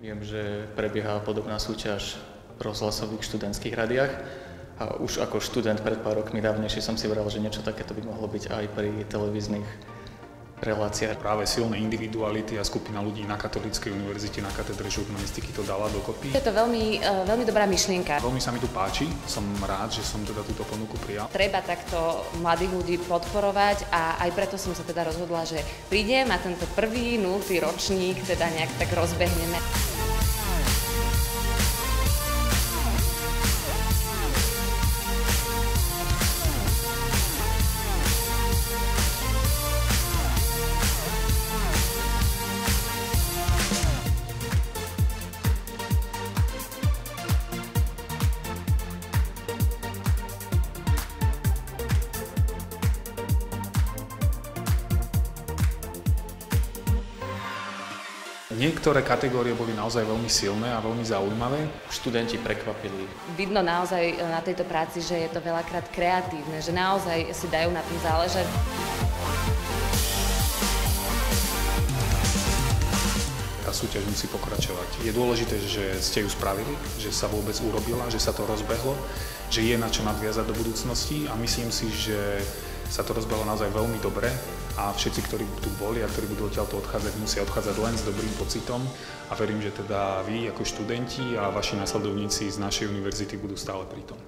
Viem, že prebieha podobná súťaž v rozhlasových študentských rádiách a už ako študent pred pár rokmi dávnejšie som si vral, že niečo takéto by mohlo byť aj pri televíznych reláciách. Práve silné individuality a skupina ľudí na Katolíckej univerzite na katedre žurnalistiky to dala dokopy. Je to veľmi dobrá myšlienka. Veľmi sa mi tu páči, som rád, že som teda túto ponuku prijal. Treba takto mladých ľudí podporovať a aj preto som sa teda rozhodla, že prídem a tento prvý 0. ročník teda nejak tak rozbehneme. Niektoré kategórie boli naozaj veľmi silné a veľmi zaujímavé. Študenti prekvapili. Vidno naozaj na tejto práci, že je to veľakrát kreatívne, že naozaj si dajú na tom záležať. Tá súťaž musí pokračovať. Je dôležité, že ste ju spravili, že sa vôbec urobila, že sa to rozbehlo, že je na čo nadviazať do budúcnosti a myslím si, že sa to rozbehlo naozaj veľmi dobre a všetci, ktorí tu boli a ktorí budú odtiaľto odchádzať, musia odchádzať len s dobrým pocitom a verím, že teda vy ako študenti a vaši nasledovníci z našej univerzity budú stále pri tom.